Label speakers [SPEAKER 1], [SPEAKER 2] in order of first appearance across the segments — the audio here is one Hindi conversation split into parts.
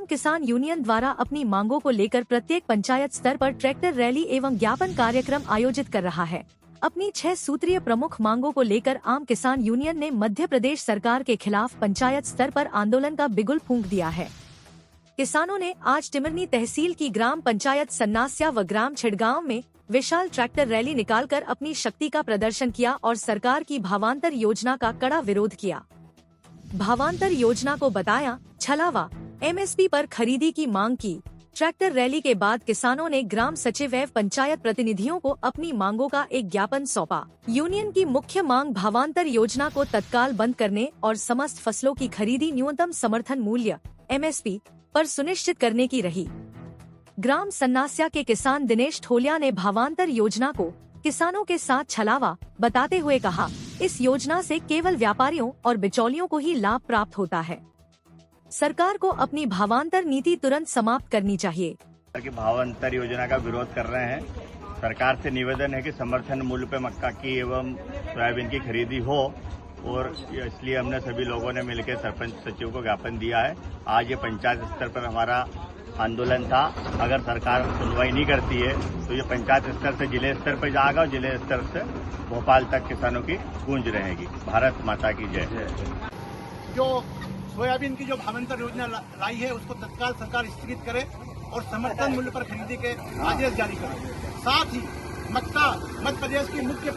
[SPEAKER 1] किसान यूनियन द्वारा अपनी मांगों को लेकर प्रत्येक पंचायत स्तर पर ट्रैक्टर रैली एवं ज्ञापन कार्यक्रम आयोजित कर रहा है। अपनी 6 सूत्रीय प्रमुख मांगों को लेकर आम किसान यूनियन ने मध्य प्रदेश सरकार के खिलाफ पंचायत स्तर पर आंदोलन का बिगुल फूंक दिया है। किसानों ने आज टिमरनी तहसील की ग्राम पंचायत सन्नास्या व ग्राम छिड़गांव में विशाल ट्रैक्टर रैली निकालकर अपनी शक्ति का प्रदर्शन किया और सरकार की भावांतर योजना का कड़ा विरोध किया। भावांतर योजना को बताया छलावा, एमएसपी पर खरीदी की मांग की। ट्रैक्टर रैली के बाद किसानों ने ग्राम सचिव एवं पंचायत प्रतिनिधियों को अपनी मांगों का एक ज्ञापन सौंपा। यूनियन की मुख्य मांग भावांतर योजना को तत्काल बंद करने और समस्त फसलों की खरीदी न्यूनतम समर्थन मूल्य एमएसपी पर सुनिश्चित करने की रही। ग्राम सन्नास्या के किसान दिनेश ठोलिया ने भावांतर योजना को किसानों के साथ छलावा बताते हुए कहा, इस योजना से केवल व्यापारियों और बिचौलियों को ही लाभ प्राप्त होता है। सरकार को अपनी भावांतर नीति तुरंत समाप्त करनी चाहिए।
[SPEAKER 2] भावांतर योजना का विरोध कर रहे हैं। सरकार से निवेदन है कि समर्थन मूल्य पे मक्का की एवं सोयाबीन की खरीदी हो, और इसलिए हमने सभी लोगों ने मिलकर सरपंच सचिव को ज्ञापन दिया है। आज ये पंचायत स्तर पर हमारा आंदोलन था। अगर सरकार सुनवाई नहीं करती है तो ये पंचायत स्तर से जिले स्तर पर जाएगा और जिले स्तर से भोपाल तक किसानों की गूंज रहेगी। भारत माता की जय।
[SPEAKER 3] जो सोयाबीन की जो भावांतर योजना लाई है उसको तत्काल सरकार स्थगित करे और समर्थन मूल्य पर खरीदी के आदेश जारी करे। साथ ही मक्का मध्य प्रदेश की मुख्य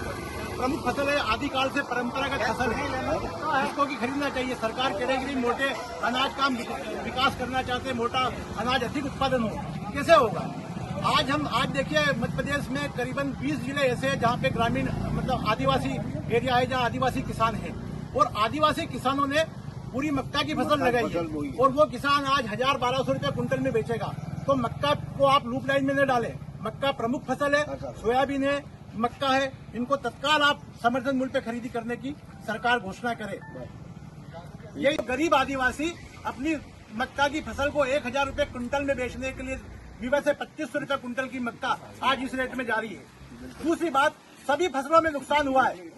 [SPEAKER 3] प्रमुख फसल है, आदिकाल से परंपरागत फसल है, इसको की खरीदना चाहिए। सरकार कह रही है कि मोटे अनाज का विकास करना चाहते हैं, मोटा अनाज अधिक उत्पादन हो, कैसे होगा? आज देखिए मध्य प्रदेश में करीबन 20 जिले ऐसे हैं जहाँ पे ग्रामीण मतलब आदिवासी एरिया है, जहाँ आदिवासी किसान है, और आदिवासी किसानों ने पूरी मक्का की फसल लगाई है और वो किसान आज 1000-1200 रुपये कुंटल में बेचेगा। तो मक्का को आप लूप लाइन में न डालें। मक्का प्रमुख फसल है, सोयाबीन है, मक्का है, इनको तत्काल आप समर्थन मूल्य पे खरीदी करने की सरकार घोषणा करे। ये गरीब आदिवासी अपनी मक्का की फसल को 1000 रुपये कुंटल में बेचने के लिए विवश से 2500 रुपये कुंटल की मक्का आज इस रेट में जारी है। दूसरी बात, सभी फसलों में नुकसान हुआ है।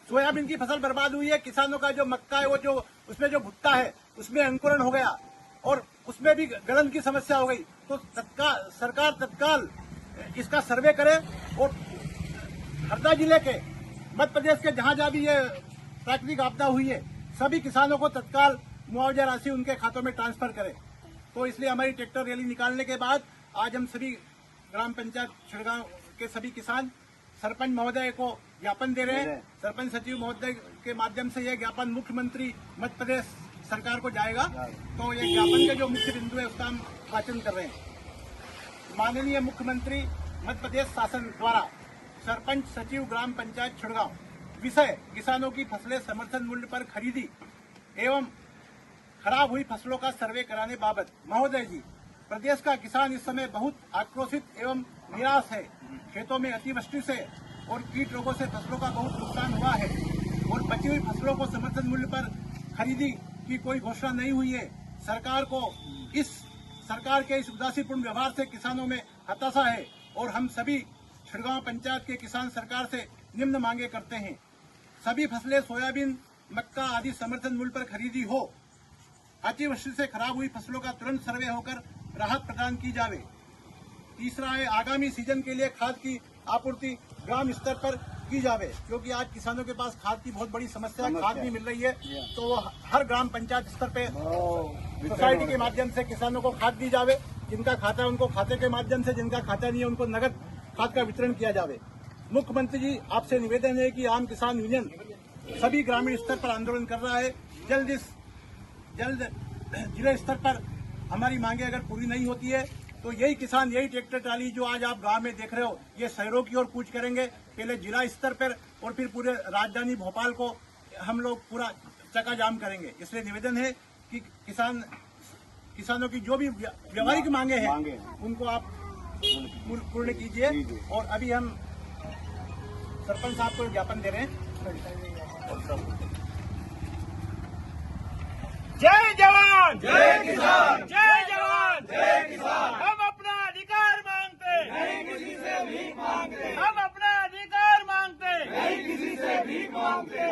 [SPEAKER 3] सोयाबीन की फसल बर्बाद हुई है, किसानों का जो मक्का है वो जो उसमें जो भुट्टा है उसमें अंकुरण हो गया और उसमें भी गलन की समस्या हो गई। तो सरकार तत्काल इसका सर्वे करे और हरदा जिले के मध्य प्रदेश के जहां भी ये प्राकृतिक आपदा हुई है सभी किसानों को तत्काल मुआवजा राशि उनके खातों में ट्रांसफर करे। तो इसलिए हमारी ट्रैक्टर रैली निकालने के बाद आज हम सभी ग्राम पंचायत छिड़गांव के सभी किसान सरपंच महोदय को ज्ञापन दे रहे हैं। सरपंच सचिव महोदय के माध्यम से यह ज्ञापन मुख्यमंत्री मध्य प्रदेश सरकार को जाएगा। तो ये ज्ञापन के जो मुख्य बिंदु है उसका हम वाचन कर रहे हैं। माननीय मुख्यमंत्री मध्य प्रदेश शासन द्वारा सरपंच सचिव ग्राम पंचायत छिड़गांव विषय किसानों की फसलें समर्थन मूल्य पर खरीदी एवं खराब हुई फसलों का सर्वे कराने बाबत। महोदय जी, प्रदेश का किसान इस समय बहुत आक्रोशित एवं निराश है। खेतों में अतिवृष्टि से और कीट रोगों से फसलों का बहुत नुकसान हुआ है और बची हुई फसलों को समर्थन मूल्य पर खरीदी की कोई घोषणा नहीं हुई है। सरकार के इस उदासीपूर्ण व्यवहार से किसानों में हताशा है और हम सभी छिड़गांव पंचायत के किसान सरकार से निम्न मांगे करते हैं। सभी फसलें सोयाबीन, मक्का आदि समर्थन मूल्य पर खरीदी हो। अतिवृष्टि से खराब हुई फसलों का तुरंत सर्वे होकर राहत प्रदान की जावे। तीसरा है, आगामी सीजन के लिए खाद की आपूर्ति ग्राम स्तर पर की जावे, क्योंकि आज किसानों के पास खाद की बहुत बड़ी समस्या है, खाद नहीं मिल रही है। तो हर ग्राम पंचायत स्तर पे सोसाइटी के माध्यम से किसानों को खाद दी जावे। जिनका खाता है उनको खाते के माध्यम से, जिनका खाता नहीं है उनको नगद खाद का वितरण किया जावे। मुख्यमंत्री जी, आपसे निवेदन है कि आम किसान यूनियन सभी ग्रामीण स्तर पर आंदोलन कर रहा है। जल्द जिले स्तर पर हमारी मांगे अगर पूरी नहीं होती है तो यही किसान, यही ट्रैक्टर ट्राली जो आज आप गांव में देख रहे हो, ये शहरों की ओर कूच करेंगे। पहले जिला स्तर पर और फिर पूरे राजधानी भोपाल को हम लोग पूरा चक्का जाम करेंगे। इसलिए निवेदन है कि किसानों की जो भी व्यवहारिक मांगे हैं उनको आप पूर्ण कीजिए। और अभी हम सरपंच साहब को ज्ञापन दे रहे हैं।
[SPEAKER 4] जय जवान जय किसान, जय जवान जय किसान। हम अपना अधिकार मांगते नहीं किसी से भीख मांगते, हम अपना अधिकार मांगते नहीं किसी से भीख मांगते।